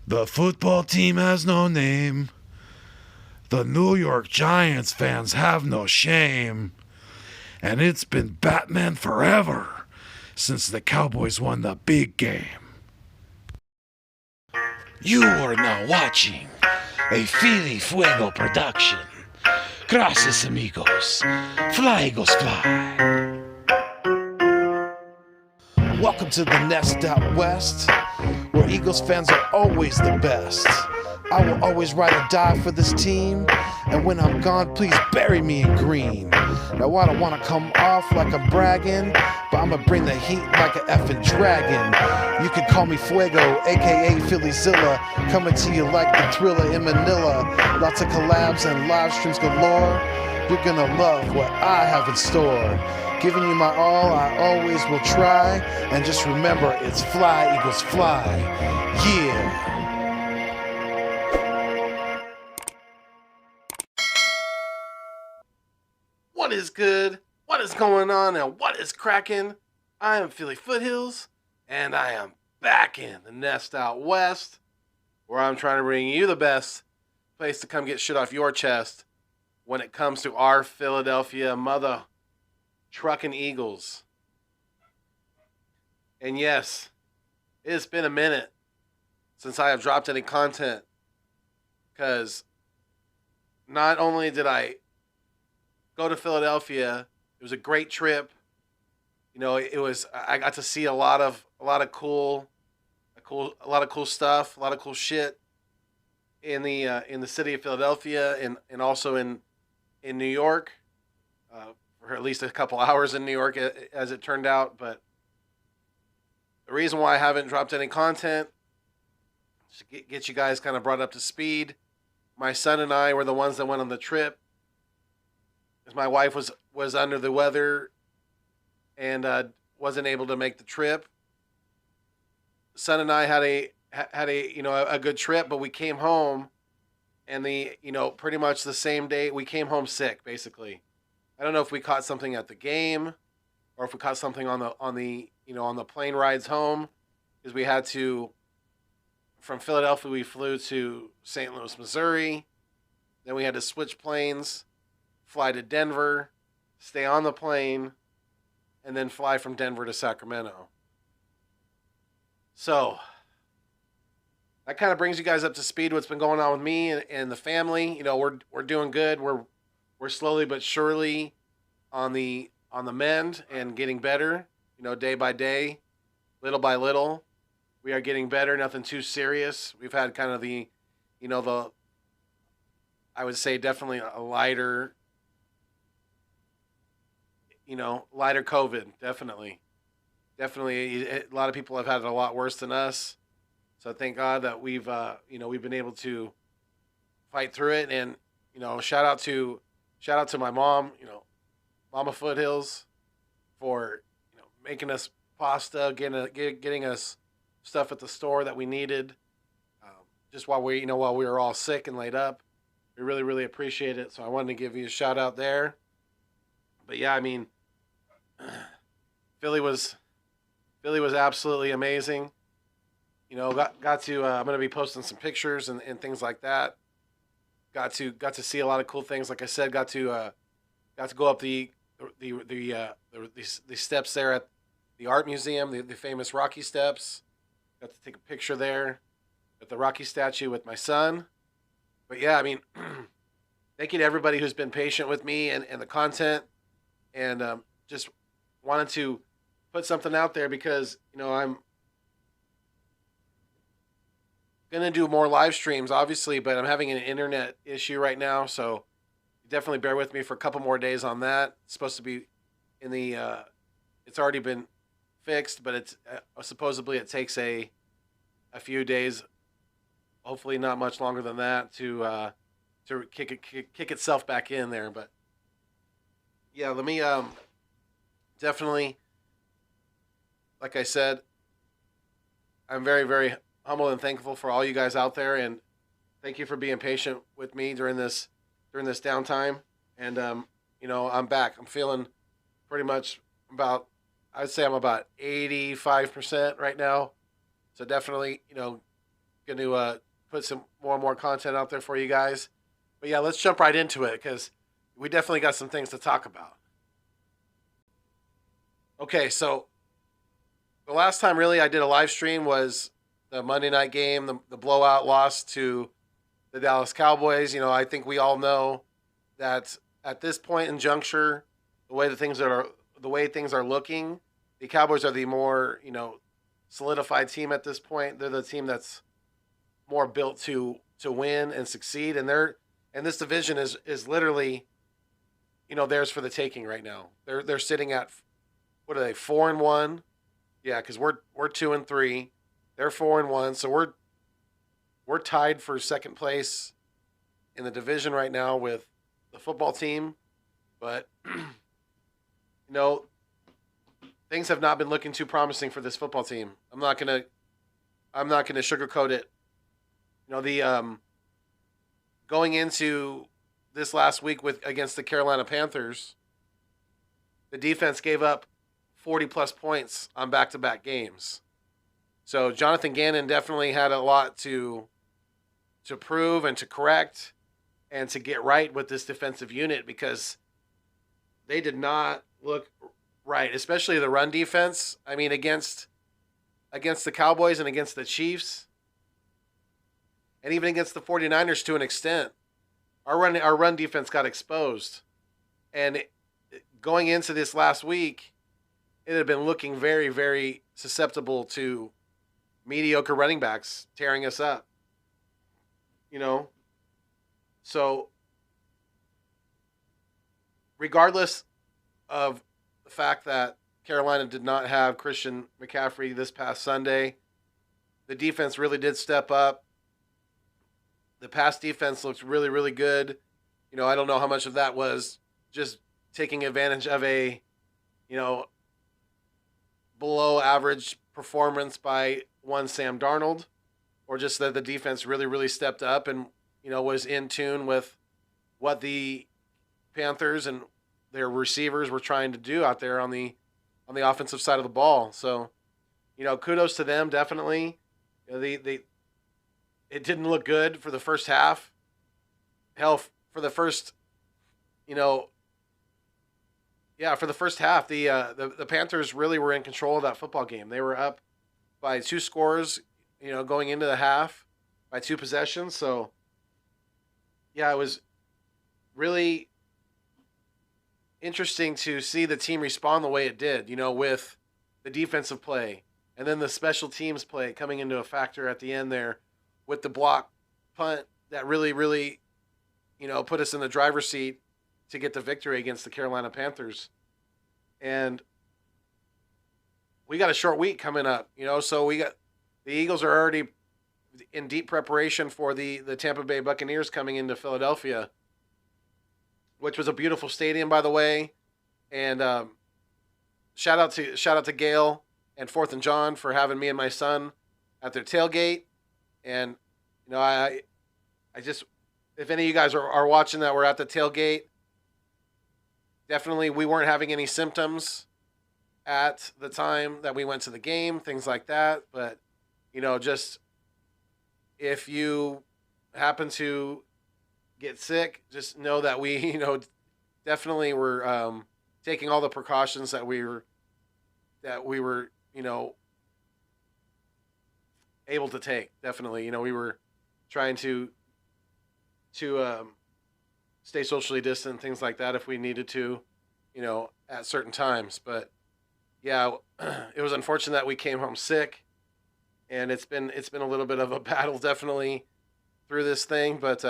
The football team has no name. The New York Giants fans have no shame. And it's been Batman forever since the Cowboys won the big game. You are now watching a Philly Fuego production. Gracias, amigos. Fly, Eagles, fly. Welcome to the Nest Out West, where Eagles fans are always the best. I will always ride or die for this team, and when I'm gone, please bury me in green. Now I don't want to come off like I'm bragging, but I'ma bring the heat like an effing dragon. You can call me Fuego, aka Phillyzilla, coming to you like the Thriller in Manila. Lots of collabs and live streams galore. You're gonna love what I have in store. Giving you my all, I always will try. And just remember, it's fly, Eagles, fly. Yeah. What is good? What is going on? And what is cracking? I am Philly Foothills, and I am back in the Nest Out West, where I'm trying to bring you the best place to come get shit off your chest when it comes to our Philadelphia mother trucking Eagles. And yes, it's been a minute since I have dropped any content, because not only did I go to Philadelphia, it was a great trip. You know, I got to see a lot of cool stuff, a lot of cool shit in the city of Philadelphia, and also in New York, for at least a couple hours in New York, as it turned out. But the reason why I haven't dropped any content is to get you guys kind of brought up to speed. My son and I were the ones that went on the trip, as my wife was under the weather and wasn't able to make the trip. Son and I had a good trip, but we came home, and pretty much the same day we came home sick. Basically, I don't know if we caught something at the game, or if we caught something on the plane rides home, because we had to, from Philadelphia we flew to St. Louis, Missouri. Then we had to switch planes, fly to Denver, stay on the plane, and then fly from Denver to Sacramento. So that kind of brings you guys up to speed what's been going on with me and the family. You know, we're doing good. We're slowly but surely on the mend and getting better. You know, day by day, little by little, we are getting better. Nothing too serious. We've had kind of I would say definitely a lighter COVID, definitely. Definitely, a lot of people have had it a lot worse than us. So thank God that we've been able to fight through it. And, shout out to my mom, Mama Foothills, for, making us pasta, getting us stuff at the store that we needed, just while we were all sick and laid up. We really, really appreciate it. So I wanted to give you a shout out there. But yeah, I mean, Philly was absolutely amazing. Got to I'm gonna be posting some pictures and things like that. Got to see a lot of cool things. Like I said, got to go up the steps there at the art museum, the famous Rocky steps. Got to take a picture there at the Rocky statue with my son. But yeah, I mean, thank you to everybody who's been patient with me and the content, and just wanted to put something out there, because I'm gonna do more live streams, obviously, but I'm having an internet issue right now, so definitely bear with me for a couple more days on that. It's supposed to be it's already been fixed, but it's supposedly it takes a few days, hopefully not much longer than that, to kick itself back in there. But yeah, let me definitely, like I said, I'm very, very humble and thankful for all you guys out there, and thank you for being patient with me during this downtime. And I'm back. I'm feeling pretty much I'd say I'm about 85% right now. So definitely, going to put some more and more content out there for you guys. But yeah, let's jump right into it because we definitely got some things to talk about. Okay, so the last time really I did a live stream was the Monday night game, the blowout loss to the Dallas Cowboys. I think we all know that at this point in juncture, the way things are looking, the Cowboys are the more solidified team at this point. They're the team that's more built to win and succeed, and this division is literally theirs for the taking right now. They're sitting at, what are they, 4-1? Yeah, because we're 2-3. They're 4-1, so we're tied for second place in the division right now with the football team. But things have not been looking too promising for this football team. I'm not gonna sugarcoat it. The going into this last week against the Carolina Panthers, the defense gave up 40 plus points on back-to-back games. So Jonathan Gannon definitely had a lot to prove and to correct and to get right with this defensive unit because they did not look right, especially the run defense. I mean, against the Cowboys and against the Chiefs and even against the 49ers to an extent, our run defense got exposed. And going into this last week, it had been looking very, very susceptible to mediocre running backs tearing us up. So regardless of the fact that Carolina did not have Christian McCaffrey this past Sunday, the defense really did step up. The pass defense looks really, really good. I don't know how much of that was just taking advantage of a, below average performance by one Sam Darnold, or just that the defense really, really stepped up and, was in tune with what the Panthers and their receivers were trying to do out there on the offensive side of the ball. So, kudos to them, definitely. It didn't look good for the first half. Hell, for the first, for the first half, the Panthers really were in control of that football game. They were up by 2 scores, going into the half by 2 possessions. So, yeah, it was really interesting to see the team respond the way it did, with the defensive play and then the special teams play coming into a factor at the end there with the block punt that really, really, put us in the driver's seat to get the victory against the Carolina Panthers. And we got a short week coming up, so the Eagles are already in deep preparation for the Tampa Bay Buccaneers coming into Philadelphia, which was a beautiful stadium, by the way. And shout out to Gail and Fourth and John for having me and my son at their tailgate. And I just, if any of you guys are watching that we're at the tailgate, definitely we weren't having any symptoms at the time that we went to the game, things like that. But just if you happen to get sick, just know that we, definitely were taking all the precautions that we were, able to take. Definitely, we were trying to stay socially distant, things like that, if we needed to, at certain times. But yeah, it was unfortunate that we came home sick, and it's been a little bit of a battle, definitely, through this thing. But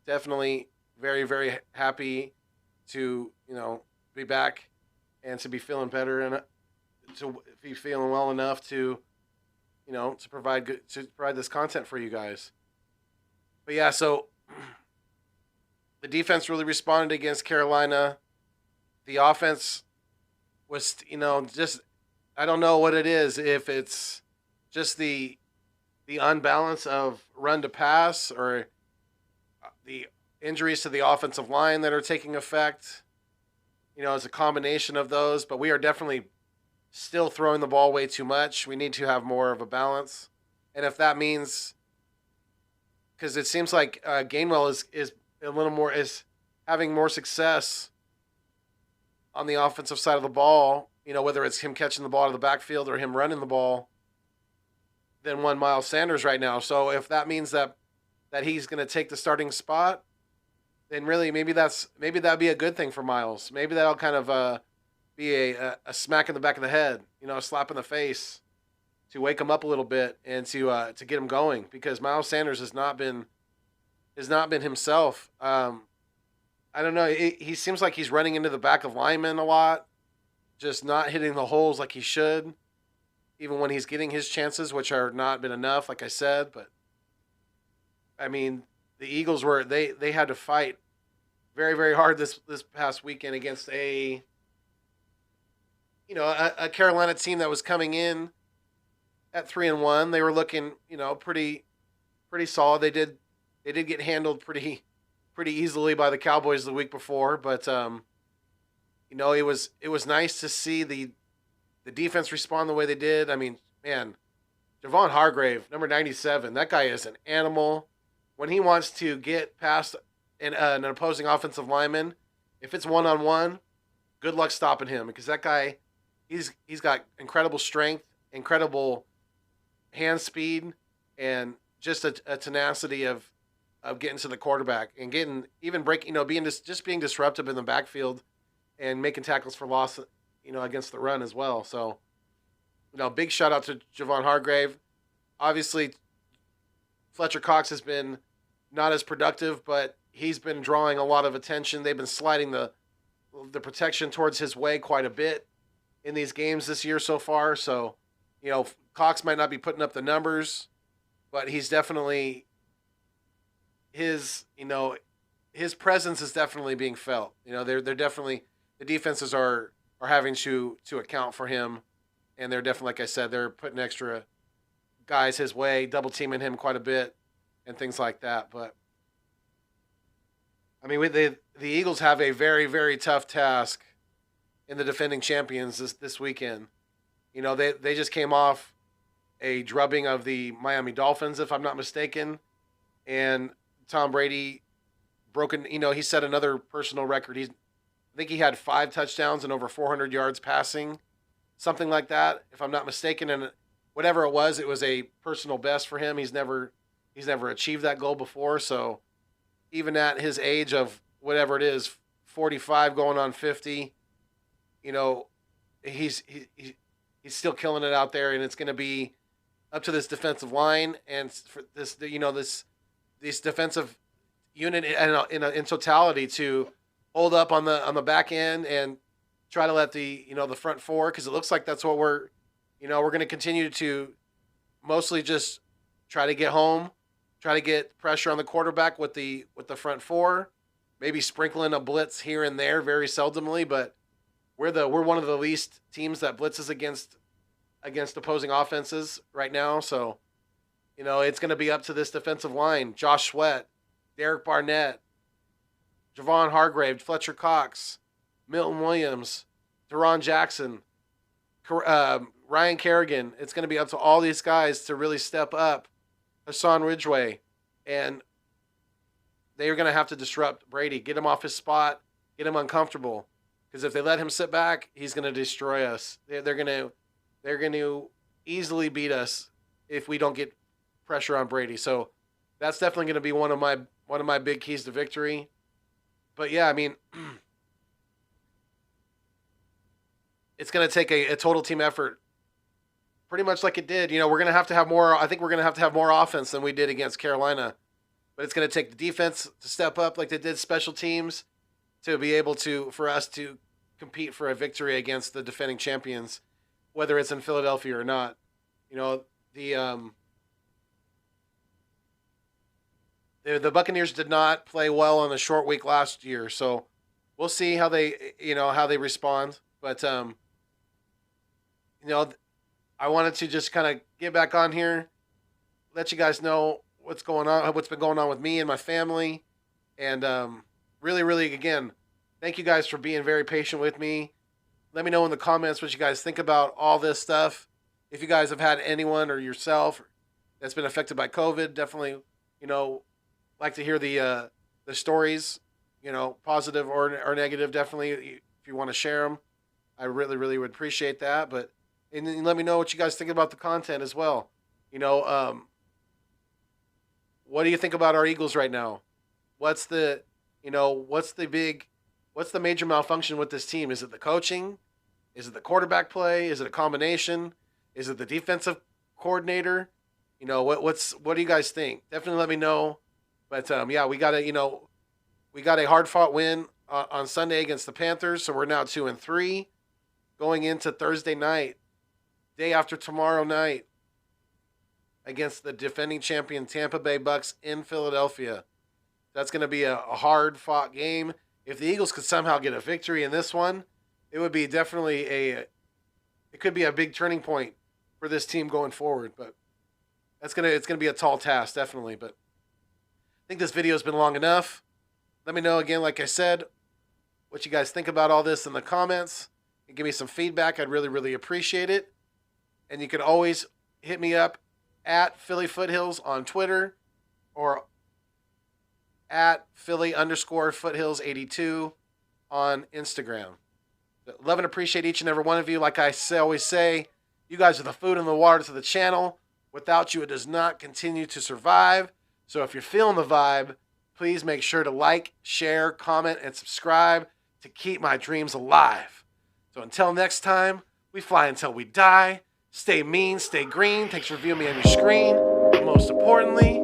definitely very, very happy to be back and to be feeling better and to be feeling well enough to to provide this content for you guys. But yeah, so the defense really responded against Carolina. The offense was, just, I don't know what it is, if it's just the unbalance of run to pass or the injuries to the offensive line that are taking effect. It's a combination of those, but we are definitely still throwing the ball way too much. We need to have more of a balance. And if that means, because it seems like Gainwell is a little more is having more success on the offensive side of the ball. Whether it's him catching the ball out of the backfield or him running the ball than one Miles Sanders right now. So if that means that he's going to take the starting spot, then really maybe that'd be a good thing for Miles. Maybe that'll kind of be a smack in the back of the head, a slap in the face to wake him up a little bit and to get him going, because Miles Sanders has not been himself. I don't know. He seems like he's running into the back of linemen a lot, just not hitting the holes like he should, even when he's getting his chances, which are not been enough, like I said. But I mean, the Eagles they had to fight very very hard this past weekend against a Carolina team that was coming in at 3-1. They were looking pretty solid. They did get handled pretty easily by the Cowboys the week before, but it was nice to see the defense respond the way they did. I mean, man, Javon Hargrave, number 97, that guy is an animal. When he wants to get past an opposing offensive lineman, if it's one-on-one, good luck stopping him, because that guy, he's got incredible strength, incredible hand speed, and just a tenacity of getting to the quarterback and getting even breaking, being disruptive in the backfield and making tackles for loss, against the run as well. So, big shout out to Javon Hargrave. Obviously, Fletcher Cox has been not as productive, but he's been drawing a lot of attention. They've been sliding the protection towards his way quite a bit in these games this year so far. So, Cox might not be putting up the numbers, but he's definitely his presence is definitely being felt. They're definitely, the defenses are having to account for him, and they're definitely, like I said, they're putting extra guys his way, double teaming him quite a bit, and things like that. But I mean, the Eagles have a very very tough task in the defending champions this weekend. They just came off a drubbing of the Miami Dolphins, if I'm not mistaken, and Tom Brady broken. He set another personal record. I think he had 5 touchdowns and over 400 yards passing, something like that, if I'm not mistaken. And whatever it was a personal best for him. He's never achieved that goal before. So even at his age of whatever it is, 45 going on 50, he's still killing it out there, and it's going to be up to this defensive line and for this defensive unit in totality to hold up on the back end and try to let the front four, because it looks like that's what we're going to continue to mostly just try to get home, try to get pressure on the quarterback with the front four, maybe sprinkling a blitz here and there very seldomly, but we're one of the least teams that blitzes against opposing offenses right now. So it's going to be up to this defensive line: Josh Sweat, Derek Barnett, Javon Hargrave, Fletcher Cox, Milton Williams, Deron Jackson, Ryan Kerrigan. It's going to be up to all these guys to really step up. Hassan Ridgeway, and they're going to have to disrupt Brady, get him off his spot, get him uncomfortable. Because if they let him sit back, he's going to destroy us. They're going to easily beat us if we don't get pressure on Brady. So that's definitely going to be one of my big keys to victory. But yeah, I mean, it's going to take a total team effort, pretty much like it did. We're going to have more. I think we're going to have more offense than we did against Carolina. But it's going to take the defense to step up like they did special teams to be able for us to compete for a victory against the defending champions, whether it's in Philadelphia or not. The Buccaneers did not play well on a short week last year, so we'll see how they respond. But I wanted to just kind of get back on here, let you guys know what's been going on with me and my family, and really, really, again, thank you guys for being very patient with me. Let me know in the comments what you guys think about all this stuff. If you guys have had anyone or yourself that's been affected by COVID, definitely, like to hear the stories, positive or negative. Definitely, if you want to share them, I really really would appreciate that. But and then let me know what you guys think about the content as well. You know, what do you think about our Eagles right now? What's the what's the major malfunction with this team? Is it the coaching? Is it the quarterback play? Is it a combination? Is it the defensive coordinator? What do you guys think? Definitely let me know. But yeah, we got a hard fought win on Sunday against the Panthers, so we're now 2-3 going into Thursday night, day after tomorrow night, against the defending champion Tampa Bay Bucks in Philadelphia. That's going to be a hard fought game. If the Eagles could somehow get a victory in this one, it would be definitely it could be a big turning point for this team going forward. But it's gonna be a tall task, definitely. But I think this video has been long enough. Let me know again, like I said, what you guys think about all this in the comments. And give me some feedback. I'd really, really appreciate it. And you can always hit me up at Philly Foothills on Twitter or at Philly_Foothills82 on Instagram. But love and appreciate each and every one of you. Like I always say, you guys are the food and the water to the channel. Without you, it does not continue to survive. So if you're feeling the vibe, please make sure to like, share, comment, and subscribe to keep my dreams alive. So until next time, we fly until we die. Stay mean, stay green. Thanks for viewing me on your screen. But most importantly,